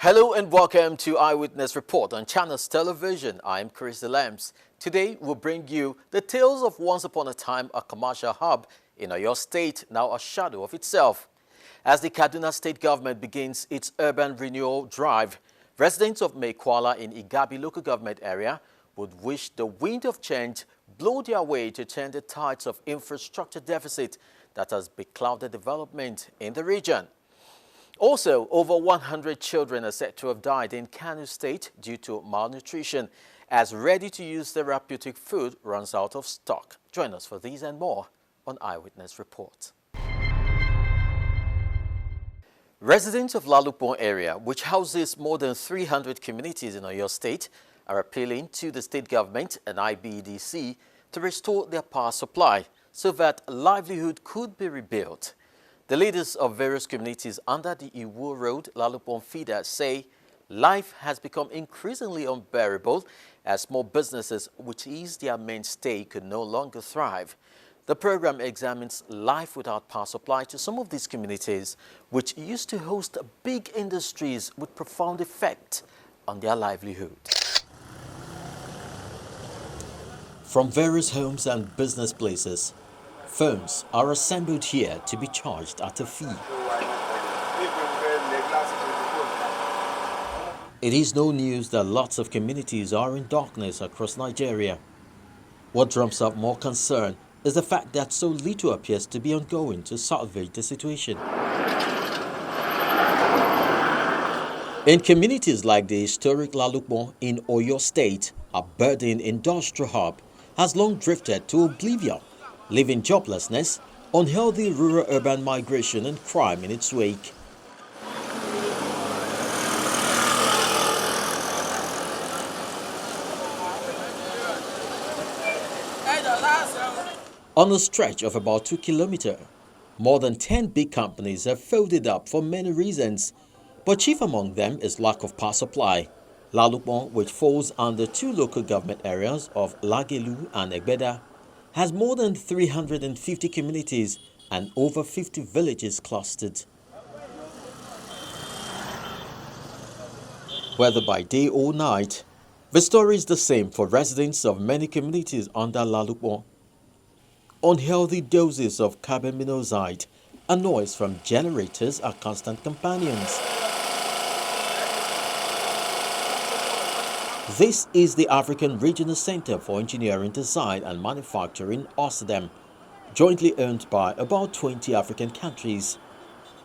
Hello and welcome to Eyewitness Report on Channels Television. I am Chris Lamps. Today we'll bring you the tales of once upon a time a commercial hub in Oyo State, now a shadow of itself. As the Kaduna State government begins its urban renewal drive, residents of Mekwala in Igabi local government area would wish the wind of change blow their way to turn the tides of infrastructure deficit that has beclouded development in the region. Also, over 100 children are said to have died in Kano State due to malnutrition as ready-to-use therapeutic food runs out of stock. Join us for these and more on Eyewitness Report. Residents of Lalupon area, which houses more than 300 communities in Oyo State, are appealing to the state government and IBADAN to restore their power supply so that livelihood could be rebuilt. The leaders of various communities under the Iwo Road Lalupon feeder say life has become increasingly unbearable as small businesses, which is their mainstay, could no longer thrive. The program examines life without power supply to some of these communities, which used to host big industries with profound effect on their livelihood. From various homes and business places, phones are assembled here to be charged at a fee. It is no news that lots of communities are in darkness across Nigeria. What drums up more concern is the fact that so little appears to be ongoing to salvage the situation. In communities like the historic Lalupon in Oyo State, a budding industrial hub has long drifted to oblivion, leaving joblessness, unhealthy rural-urban migration and crime in its wake. On a stretch of about 2 kilometers, more than 10 big companies have folded up for many reasons, but chief among them is lack of power supply. Lalupon, which falls under 2 local government areas of Lagelu and ADEDIRAN, has more than 350 communities and over 50 villages clustered. Whether by day or night, the story is the same for residents of many communities under Lalupon. Unhealthy doses of carbon monoxide and noise from generators are constant companions. This is the African Regional Center for Engineering Design and Manufacturing, ADEDIRAN, jointly owned by about 20 African countries.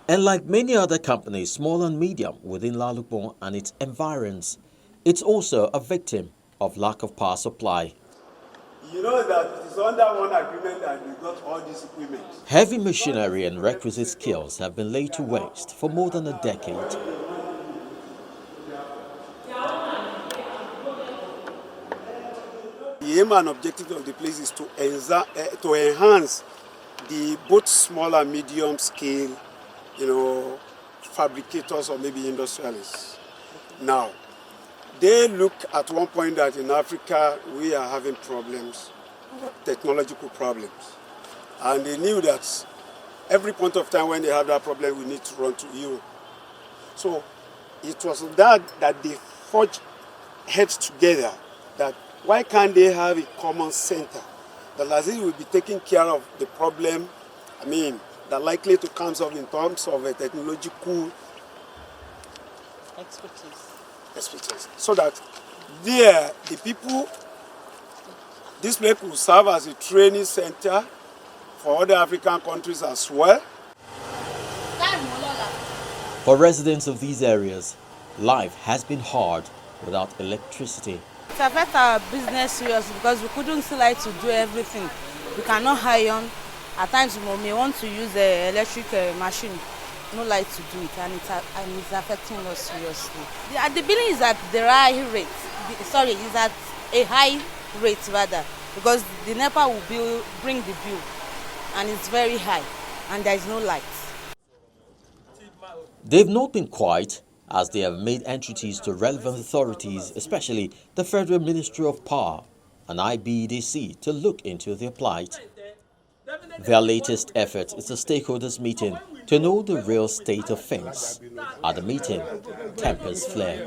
And like many other companies, small and medium, within Lalupon and its environs, it's also a victim of lack of power supply. You know that it's under one agreement that we got all this equipment. Heavy machinery and requisite skills have been laid to waste for more than a decade. The aim and objective of the place is to enhance the both small and medium scale, fabricators or maybe industrialists. Now, they looked at one point that in Africa we are having problems, technological problems. And they knew that every point of time when they have that problem, we need to run to Europe. So it was that they forged heads together, that why can't they have a common center that as it will be taking care of the problem, that likely to come up in terms of a technological expertise. So that there, the people, this place will serve as a training center for other African countries as well. For residents of these areas, life has been hard without electricity. It affects our business seriously because we couldn't still like to do everything. We cannot iron. At times we may want to use the electric machine. No light to do it, and it's affecting us seriously. The billing is at the high rate. Is at a high rate rather, because the NEPA will bring the bill, and it's very high, and there is no light. They've not been quiet, as they have made entreaties to relevant authorities, especially the Federal Ministry of Power and IBADAN, to look into their plight. Their latest effort is a stakeholders meeting To know the real state of things, at the meeting, tempers flare.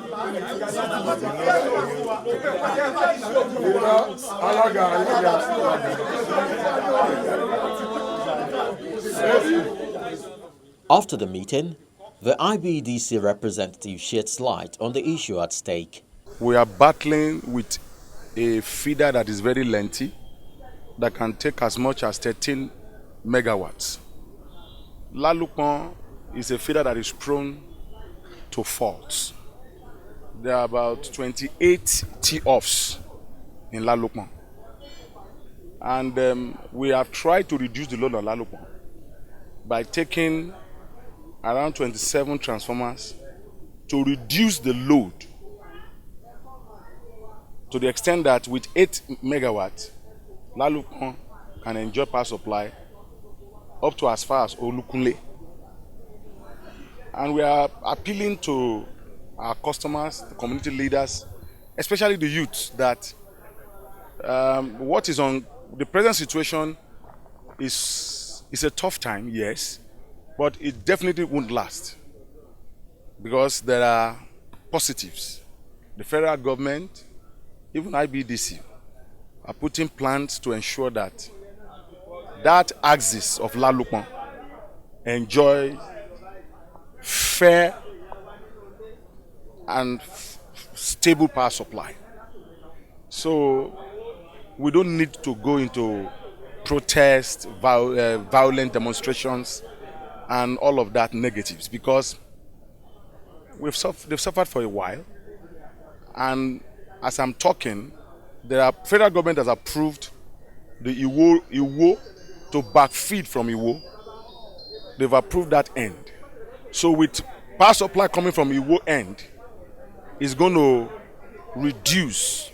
After the meeting, the IBDC representative sheds light on the issue at stake. We are battling with a feeder that is very lengthy, that can take as much as 13 megawatts. Lalupon is a feeder that is prone to faults. There are about 28 tee-offs in Lalupon. And we have tried to reduce the load on Lalupon by taking around 27 transformers to reduce the load to the extent that with 8 megawatts, Lalupon can enjoy power supply up to as far as Olukunle. And we are appealing to our customers, the community leaders, especially the youth, that what is on the present situation is a tough time, yes, but it definitely won't last because there are positives. The federal government, even IBDC, are putting plans to ensure that that axis of Lalupon enjoy fair and stable power supply. So we don't need to go into protest, violent demonstrations, and all of that negatives, because they've suffered for a while. And as I'm talking, the federal government has approved the Iwo to backfeed from Iwo. They've approved that end. So with power supply coming from Iwo end, it's going to reduce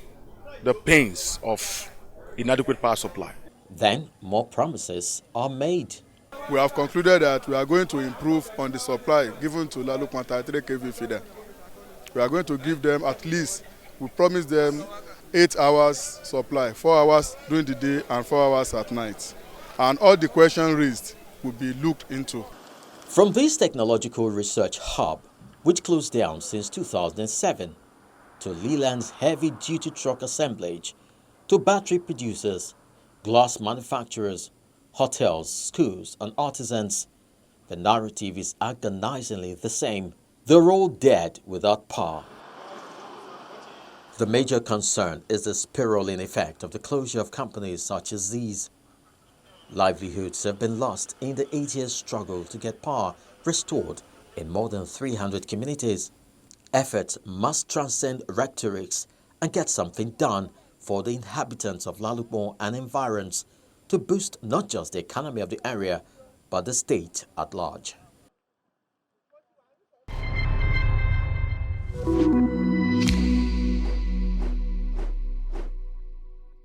the pains of inadequate power supply. Then more promises are made. We have concluded that we are going to improve on the supply given to Lalupon 33 kV feeder. We are going to give them at least, we promise them 8 hours supply, 4 hours during the day and 4 hours at night. And all the questions raised will be looked into. From this technological research hub, which closed down since 2007, to Leland's heavy-duty truck assemblage, to battery producers, glass manufacturers, hotels, schools, and artisans, the narrative is agonizingly the same. They're all dead without power. The major concern is the spiraling effect of the closure of companies such as these. Livelihoods have been lost in the 8-year struggle to get power restored in more than 300 communities. Efforts must transcend rhetorics and get something done for the inhabitants of Lalupon and environs to boost not just the economy of the area, but the state at large.